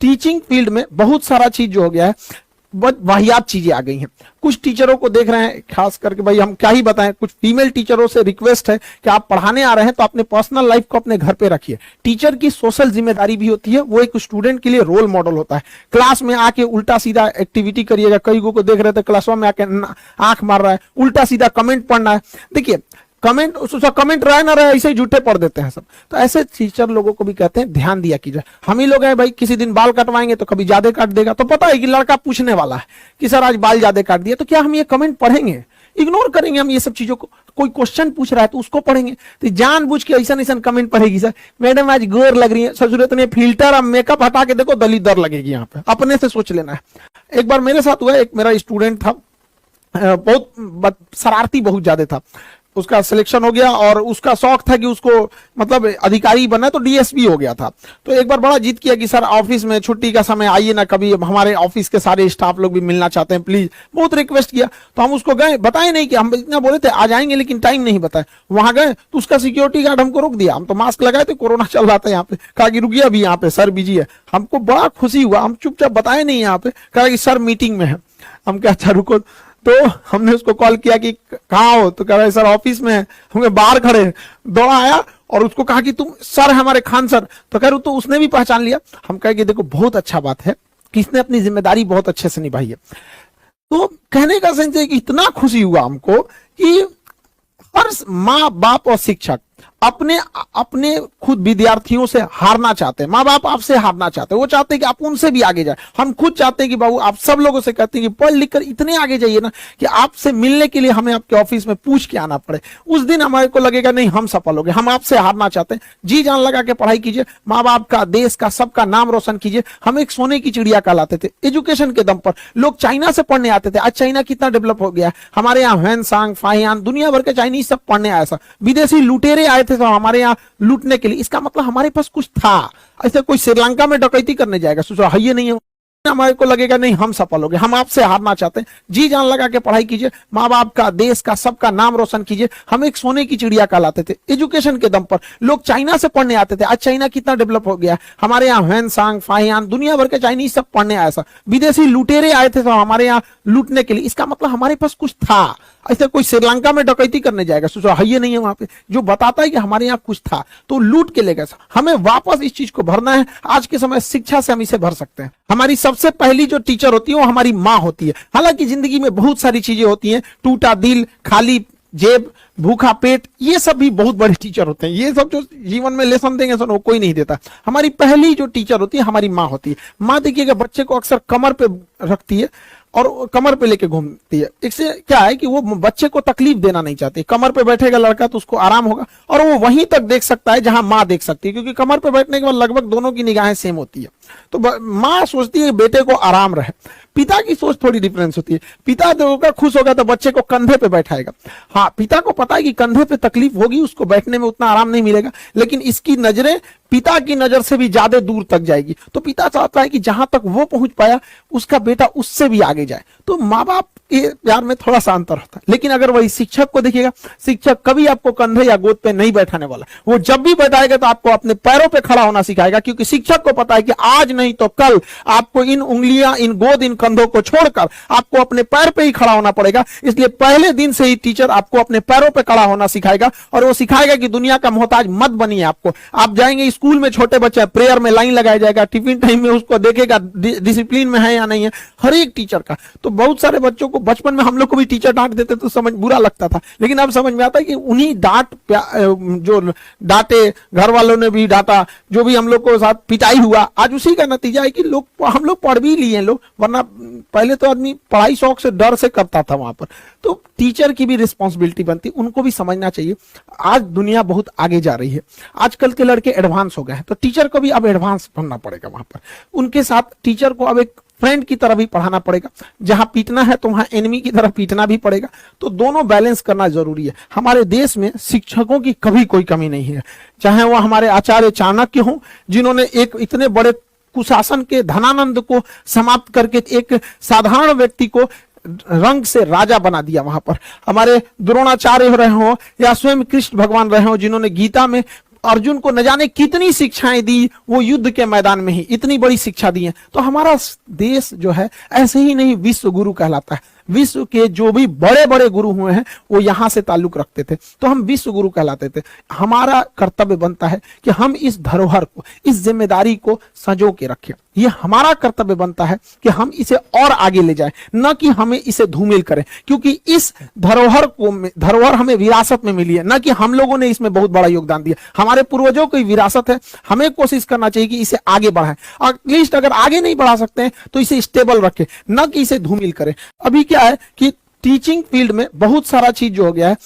Teaching field में बहुत सारा चीज जो हो गया है, बहुत वाहियात चीजें आ गई हैं। कुछ टीचरों को देख रहे हैं, खास करके भाई हम क्या ही बताएं, कुछ फीमेल टीचरों से रिक्वेस्ट है कि आप पढ़ाने आ रहे हैं तो अपने पर्सनल लाइफ को अपने घर पे रखिए। टीचर की सोशल जिम्मेदारी भी होती है, वो एक स्टूडेंट के लिए रोल मॉडल होता है। क्लास में आके उल्टा सीधा एक्टिविटी करिएगा, कई को देख रहे थे क्लास में आके आंख मार रहा है, उल्टा सीधा कमेंट पढ़ना है। देखिए कमेंट कमेंट रहे ना रहे, ऐसे ही झूठे पढ़ देते हैं सब। तो ऐसे टीचर लोगों को भी कहते हैं ध्यान दिया कीजिए। हम ही लोग हैं भाई, किसी दिन बाल कटवाएंगे तो कभी ज्यादा काट देगा, तो पता है कि लड़का पूछने वाला है कि सर आज बाल ज्यादा काट दिया, तो क्या हम ये कमेंट पढ़ेंगे? इग्नोर करेंगे हम ये सब चीजों को। कोई क्वेश्चन पूछ रहा है तो उसको पढ़ेंगे, तो जानबूझ के ऐसा ऐसा कमेंट पढ़ेगी, सर मैडम आज गोर लग रही है, ससुरत ने फिल्टर और मेकअप हटा के देखो दलित दर लगेगी। यहाँ पे अपने से सोच लेना है। एक बार मेरे साथ हुआ, एक मेरा स्टूडेंट था, बहुत शरारती बहुत ज्यादा था। उसका सिलेक्शन हो गया और उसका शौक था कि उसको मतलब अधिकारी बनना, तो डीएसपी हो गया था। तो एक बार बड़ा जिद किया कि सर ऑफिस में छुट्टी का समय आइए ना कभी, हमारे ऑफिस के सारे स्टाफ लोग भी मिलना चाहते हैं प्लीज। बहुत रिक्वेस्ट किया तो हम उसको गए, बताए नहीं कि हम इतना बोले थे आ जाएंगे, लेकिन टाइम नहीं बताए। वहां गए तो उसका सिक्योरिटी गार्ड हमको रोक दिया। हम तो मास्क लगाए थे, कोरोना चल रहा था यहाँ पे, कहा कि रुकिए अभी यहाँ पे सर बिजी है। हमको बड़ा खुशी हुआ, हम चुपचाप बताए नहीं यहाँ पे, कहा कि सर मीटिंग में है। हम क्या अच्छा रुको, तो हमने उसको कॉल किया कि कहाँ हो, तो कह रहे सर ऑफिस में है। हमने बाहर खड़े, दौड़ा आया और उसको कहा कि तुम सर हमारे खान सर, तो कह रहे तो उसने भी पहचान लिया। हम कहे कि देखो बहुत अच्छा बात है कि इसने अपनी जिम्मेदारी बहुत अच्छे से निभाई है। तो कहने का सेंस है कि इतना खुशी हुआ हमको कि हर माँ बाप और शिक्षक अपने खुद विद्यार्थियों से हारना चाहते हैं। माँ बाप आपसे हारना चाहते हैं, वो चाहते हैं कि आप उनसे भी आगे जाए। हम खुद चाहते हैं कि बाबू आप सब लोगों से कहते हैं कि पढ़ लिख कर इतने आगे जाइए ना कि आपसे मिलने के लिए हमें आपके ऑफिस में पूछ के आना पड़े। उस दिन हमारे को लगेगा नहीं हम सफल हो गए। हम आपसे हारना चाहते हैं। जी जान लगा के पढ़ाई कीजिए, माँ बाप का, देश का, सबका नाम रोशन कीजिए। हम एक सोने की चिड़िया कहलाते थे एजुकेशन के दम पर। लोग चाइना से पढ़ने आते थे, आज चाइना कितना डेवलप हो गया। हमारे यहाँ ह्वेनसांग, फाहियान, दुनिया भर के चाइनीज सब पढ़ने आए। विदेशी लुटेरे आए थे तो हमारे यहाँ लूटने के लिए। इसका मतलब हमारे पास कुछ था। ऐसे कोई श्रीलंका में डकैती करने जाएगा, सोचो है ये नहीं है, हमारे को लगेगा नहीं हम सफल हो गए। हम आपसे हारना चाहते हैं। जी जान लगा के पढ़ाई कीजिए, माँ बाप का, देश का, सबका नाम रोशन कीजिए। हम एक सोने की चिड़िया कहलाते थे एजुकेशन के दम पर। लोग चाइना से पढ़ने आते थे, आज चाइना कितना डेवलप हो गया। हमारे यहाँ ह्वेनसांग, फाहियान, दुनिया भर के चाइनीज सब पढ़ने आए। विदेशी लुटेरे आए थे तो हमारे यहाँ लूटने के लिए। इसका मतलब हमारे पास कुछ था। ऐसे कोई श्रीलंका में डकैती करने जाएगा, सोचो है ये नहीं है वहां पे, जो बताता है कि हमारे यहाँ कुछ था तो लूट के ले गए। हमें वापस इस चीज को भरना है। आज के समय शिक्षा से हम इसे भर सकते हैं। हमारी सबसे पहली जो टीचर होती है वो हमारी माँ होती है। हालांकि जिंदगी में बहुत सारी चीजें होती हैं, टूटा दिल, खाली जेब, भूखा पेट, ये सब भी बहुत बड़े टीचर होते हैं। ये सब जो जीवन में लेसन देंगे सर वो कोई नहीं देता। हमारी पहली जो टीचर होती है हमारी माँ होती है। माँ देखिएगा बच्चे को अक्सर कमर पे रखती है और कमर पे लेके घूमती है। इससे क्या है कि वो बच्चे को तकलीफ देना नहीं चाहती। कमर पे बैठेगा लड़का तो उसको आराम होगा और वो वहीं तक देख सकता है जहां माँ देख सकती है, क्योंकि कमर पे बैठने के बाद लगभग दोनों की निगाहें सेम होती है। तो माँ सोचती है बेटे को आराम रहे। पिता की सोच थोड़ी डिफरेंस होती है। पिता होगा खुश होगा तो बच्चे को कंधे पे बैठाएगा। हाँ, पिता को पता है कि कंधे पे तकलीफ होगी, उसको बैठने में उतना आराम नहीं मिलेगा, लेकिन इसकी नजरें पिता की नजर से भी ज्यादा दूर तक जाएगी। तो पिता चाहता है कि जहां तक वो पहुंच पाया उसका बेटा उससे भी आगे जाए। तो माँ बाप के प्यार में थोड़ा सा अंतर होता है। लेकिन अगर वही शिक्षक को देखिएगा, शिक्षक कभी आपको कंधे या गोद पे नहीं बैठाने वाला। वो जब भी बैठाएगा तो आपको अपने पैरों पे खड़ा होना सिखाएगा, क्योंकि शिक्षक को पता है कि आज नहीं तो कल आपको इन उंगलियां, इन गोद, इन कंधों को छोड़कर आपको अपने पैर पे ही खड़ा होना पड़ेगा। इसलिए पहले दिन से ही टीचर आपको अपने पैरों पे खड़ा होना सिखाएगा और वो सिखाएगा कि दुनिया का मोहताज मत बनिए। आपको आप जाएंगे स्कूल में, छोटे बच्चे प्रेयर में लाइन लगाया जाएगा, टिफिन टाइम में उसको देखेगा डिसिप्लिन में है या नहीं है, हर एक टीचर का। तो बहुत सारे बच्चों को बचपन में हम लोग को भी टीचर डांट देते तो समझ बुरा लगता था, लेकिन अब समझ में आता है कि उन्हीं जो डांटे, घर वालों ने भी डांटा, जो भी हम लोग को साथ पिटाई हुआ, आज उसी का नतीजा है कि हम लोग पढ़ भी लिए लोग। वरना पहले तो आदमी पढ़ाई शौक से, डर से करता था वहां पर। तो टीचर की भी रिस्पॉन्सिबिलिटी बनती, उनको भी समझना चाहिए। आज दुनिया बहुत आगे जा रही है, आजकल के लड़के एडवांस हो गए हैं, तो टीचर को भी अब एडवांस बनना पड़ेगा वहां पर। उनके साथ टीचर को अब एक फ्रेंड की तरह भी पढ़ाना पड़ेगा। जहां पीटना है तो वहां एनिमी की तरह पीटना भी पड़ेगा। तो दोनों बैलेंस करना जरूरी है। हमारे देश में शिक्षकों की कभी कोई कमी नहीं है, चाहे वो हमारे आचार्य चाणक्य हों, जिन्होंने एक इतने बड़े कुशासन के धनानंद को समाप्त करके एक साधारण व्यक्ति को रंग से राजा बना दिया। वहां पर हमारे द्रोणाचार्य रहे हो या स्वयं कृष्ण भगवान रहे हो, जिन्होंने गीता में अर्जुन को न जाने कितनी शिक्षाएं दी, वो युद्ध के मैदान में ही इतनी बड़ी शिक्षा दी है। तो हमारा देश जो है ऐसे ही नहीं विश्व गुरु कहलाता है। विश्व के जो भी बड़े बड़े गुरु हुए हैं वो यहां से ताल्लुक रखते थे, तो हम विश्व गुरु कहलाते थे। हमारा कर्तव्य बनता है कि हम इस धरोहर को, इस जिम्मेदारी को संजो के रखें। ये हमारा कर्तव्य बनता है कि हम इसे और आगे ले जाएं, न कि हमें इसे धूमिल करें, क्योंकि इस धरोहर हमें विरासत में मिली है, न कि हम लोगों ने इसमें बहुत बड़ा योगदान दिया। हमारे पूर्वजों की विरासत है, हमें कोशिश करना चाहिए कि इसे आगे बढ़ाएं। एटलीस्ट अगर आगे नहीं बढ़ा सकते हैं तो इसे स्टेबल रखें, न कि इसे धूमिल करें। अभी क्या है कि टीचिंग फील्ड में बहुत सारा चीज जो हो गया है,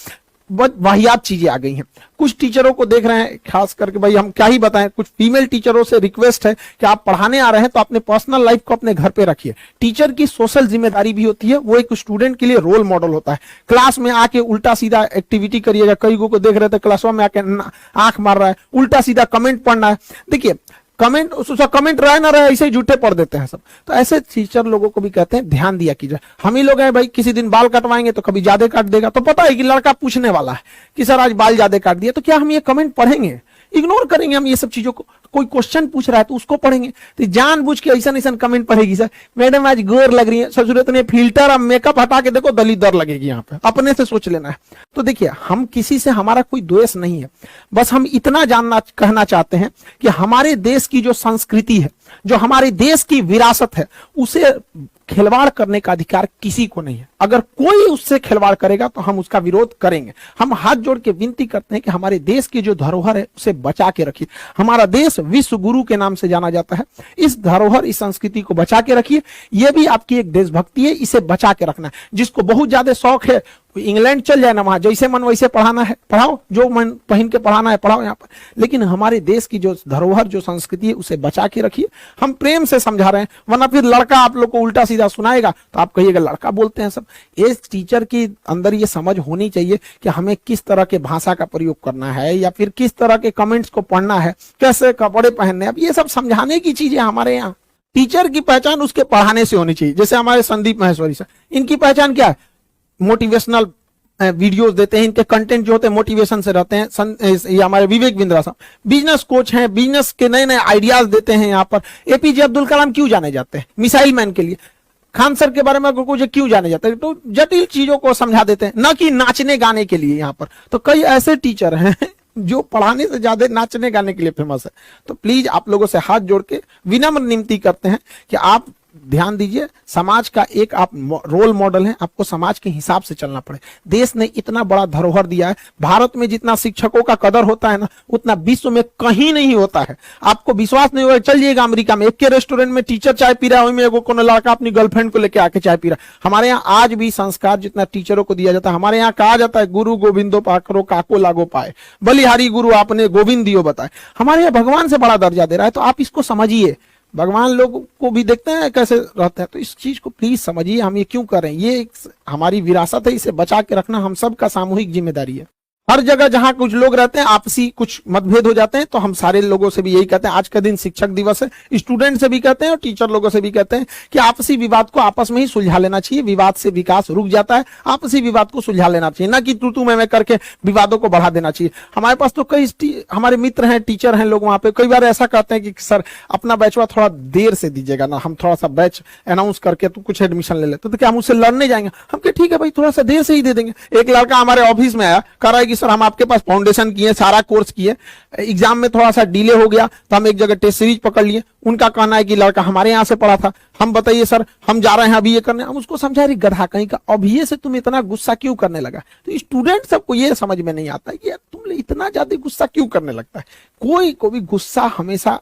बहुत वाहियात चीजें आ गई हैं। कुछ टीचरों को देख रहे हैं, खास करके भाई हम क्या ही बताएं, कुछ फीमेल टीचरों से रिक्वेस्ट है कि आप पढ़ाने आ रहे हैं तो अपने पर्सनल लाइफ को अपने घर पे रखिए। टीचर की सोशल जिम्मेदारी भी होती है, वो एक स्टूडेंट के लिए रोल मॉडल होता है। क्लास में आके उल्टा सीधा एक्टिविटी करिएगा। कई को देख रहे थे क्लास में आके आंख मार रहा है, उल्टा सीधा कमेंट पढ़ना है। देखिए कमेंट रहे ना रहे ऐसे ही झूठे पढ़ देते हैं सब। तो ऐसे टीचर लोगों को भी कहते हैं ध्यान दिया कीजिए। हम ही लोग हैं भाई, किसी दिन बाल कटवाएंगे तो कभी ज्यादा काट देगा, तो पता है कि लड़का पूछने वाला है कि सर आज बाल ज्यादा काट दिया, तो क्या हम ये कमेंट पढ़ेंगे? इग्नोर करेंगे हम ये सब चीजों को। कोई क्वेश्चन पूछ रहा है तो उसको पढ़ेंगे, तो जानबूझ के ऐसा ऐसा कमेंट पढ़ेगी, सर मैडम आज गोर लग रही है, ससुरत ने फिल्टर और मेकअप हटा के देखो दलिदर लगेगी। यहाँ पे अपने से सोच लेना है। तो देखिए हम किसी से, हमारा कोई द्वेष नहीं है, बस हम इतना कहना चाहते हैं कि हमारे देश की जो संस्कृति है, जो हमारे देश की विरासत है, उसे खिलवाड़ करने का अधिकार किसी को नहीं है। अगर कोई उससे खिलवाड़ करेगा तो हम उसका विरोध करेंगे। हम हाथ जोड़ के विनती करते हैं कि हमारे देश की जो धरोहर है उसे बचा के रखिए। हमारा देश विश्व गुरु के नाम से जाना जाता है। इस धरोहर, इस संस्कृति को बचा के रखिए। यह भी आपकी एक देशभक्ति है, इसे बचा के रखना है। जिसको बहुत ज्यादा शौक है इंग्लैंड चल जाए ना, वहां जैसे मन वैसे पढ़ाना है पढ़ाओ, जो मन पहन के पढ़ाना है पढ़ाओ यहाँ पर, लेकिन हमारे देश की जो धरोहर, जो संस्कृति है, उसे बचा के रखिए। हम प्रेम से समझा रहे हैं, वरना फिर लड़का आप लोग को उल्टा सीधा सुनाएगा तो आप कहिएगा लड़का बोलते हैं सब। इस टीचर के अंदर ये समझ होनी चाहिए कि हमें किस तरह के भाषा का प्रयोग करना है, या फिर किस तरह के कमेंट्स को पढ़ना है, कैसे कपड़े पहनने। अब ये सब समझाने की चीजें हमारे यहाँ। टीचर की पहचान उसके पढ़ाने से होनी चाहिए। जैसे हमारे संदीप महेश्वरी सर, इनकी पहचान क्या है? मोटिवेशनल वीडियोस देते हैं, इनके कंटेंट जो होते हैं मोटिवेशन से रहते हैं। ये हमारे विवेक बिंद्रा साहब बिजनेस कोच हैं, बिजनेस के नए नए आइडियाज देते हैं। यहाँ पर एपीजे अब्दुल कलाम क्यों जाने जाते हैं? मिसाइल मैन के लिए। खान सर के बारे में कुछ क्यों जाने जाते हैं? तो जटिल चीजों को समझा देते हैं, न कि नाचने गाने के लिए। यहाँ पर तो कई ऐसे टीचर हैं जो पढ़ाने से ज्यादा नाचने गाने के लिए फेमस है। तो प्लीज आप लोगों से हाथ जोड़ के विनम्र विनती करते हैं कि आप ध्यान दीजिए। समाज का एक आप रोल मॉडल हैं, आपको समाज के हिसाब से चलना पड़े। देश ने इतना बड़ा धरोहर दिया है। भारत में जितना शिक्षकों का कदर होता है ना, उतना विश्व में कहीं नहीं होता है। आपको विश्वास नहीं होगा, चल जाइएगा अमेरिका में, एक के रेस्टोरेंट में टीचर चाय पी रहा है, वहीं में कोनो लड़का अपनी गर्लफ्रेंड को लेकर आके चाय पी रहा है। हमारे यहाँ आज भी संस्कार जितना टीचरों को दिया जाता है, हमारे यहाँ कहा जाता है गुरु गोविंदो पाकरो काको लागो पाए, बलिहारी गुरु आपने गोविंद दियो बताए। हमारे यहाँ भगवान से बड़ा दर्जा दे रहा है। तो आप इसको समझिए। भगवान लोग को भी देखते हैं कैसे रहते हैं, तो इस चीज को प्लीज समझिए। हम ये क्यों कर रहे हैं? ये हमारी विरासत है, इसे बचा के रखना हम सबका सामूहिक जिम्मेदारी है। हर जगह जहां कुछ लोग रहते हैं, आपसी कुछ मतभेद हो जाते हैं, तो हम सारे लोगों से भी यही कहते हैं। आज का दिन शिक्षक दिवस है, स्टूडेंट से भी कहते हैं और टीचर लोगों से भी कहते हैं कि आपसी विवाद को आपस में ही सुलझा लेना चाहिए। विवाद से विकास रुक जाता है। आपसी विवाद को सुलझा लेना चाहिए, ना कि तू मैं करके विवादों को बढ़ा देना चाहिए। हमारे पास तो कई हमारे मित्र हैं, टीचर हैं लोग, वहां पे कई बार ऐसा कहते हैं कि सर अपना बैचवा थोड़ा देर से दीजिएगा ना, हम थोड़ा सा बैच अनाउंस करके तो कुछ एडमिशन ले लेते। तो क्या हम उससे लड़ने जाएंगे? हम कहे ठीक है भाई, थोड़ा सा देर से ही दे देंगे। एक लड़का हमारे ऑफिस में आया, कह रहा है कि सर हम आपके पास फाउंडेशन किए, सारा कोर्स किए, एग्जाम में थोड़ा सा डिले हो गया तो हम एक जगह टेस्ट सीरीज पकड़ लिए। उनका कहना है कि लड़का हमारे यहाँ से पढ़ा था, हम बताइए सर हम जा रहे हैं अभी ये करने। हम उसको समझा रही गधा कहीं का, अब ये से तुम इतना गुस्सा क्यों करने लगा? तो स्टूडेंट सबको ये समझ में नहीं आता है कि यार तुम इतना ज्यादा गुस्सा क्यों करने लगता है। कोई को भी गुस्सा हमेशा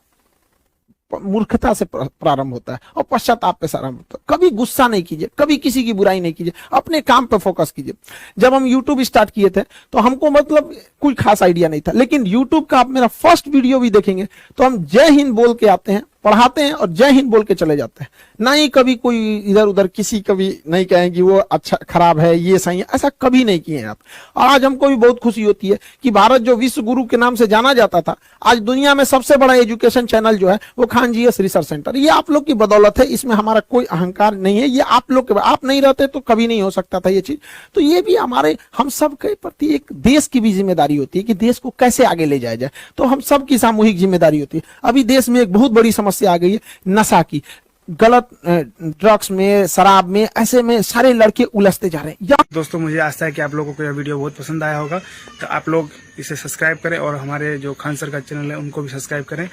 मूर्खता से प्रारंभ होता है और पश्चाताप पे प्रारंभ होता है। कभी गुस्सा नहीं कीजिए, कभी किसी की बुराई नहीं कीजिए, अपने काम पे फोकस कीजिए। जब हम YouTube स्टार्ट किए थे तो हमको मतलब कोई खास आइडिया नहीं था, लेकिन YouTube का आप मेरा फर्स्ट वीडियो भी देखेंगे तो हम जय हिंद बोल के आते हैं पढ़ाते हैं और जय हिंद बोल के चले जाते हैं। ना ही कभी कोई इधर उधर किसी कभी नहीं कहें कि वो अच्छा खराब है ये सही है, ऐसा कभी नहीं किए हैं आप। और आज हमको भी बहुत खुशी होती है कि भारत जो विश्व गुरु के नाम से जाना जाता था, आज दुनिया में सबसे बड़ा एजुकेशन चैनल जो है वो खान जीएस रिसर्च सेंटर। ये आप लोग की बदौलत है, इसमें हमारा कोई अहंकार नहीं है, ये आप लोग के, आप नहीं रहते तो कभी नहीं हो सकता था ये चीज। तो ये भी हमारे हम सब के प्रति एक देश की भी जिम्मेदारी होती है कि देश को कैसे आगे ले जाया जाए, तो हम सब की सामूहिक जिम्मेदारी होती है। अभी देश में एक बहुत बड़ी समस्या आ गई है नशा की, गलत ड्रग्स में, शराब में, ऐसे में सारे लड़के उलझते जा रहे हैं। दोस्तों मुझे आशा है कि आप लोगों को यह वीडियो बहुत पसंद आया होगा, तो आप लोग इसे सब्सक्राइब करें और हमारे जो खान सर का चैनल है उनको भी सब्सक्राइब करें,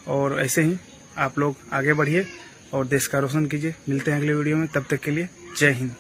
और ऐसे ही आप लोग आगे बढ़िए और देश का रोशन कीजिए। मिलते हैं अगले वीडियो में, तब तक के लिए जय हिंद।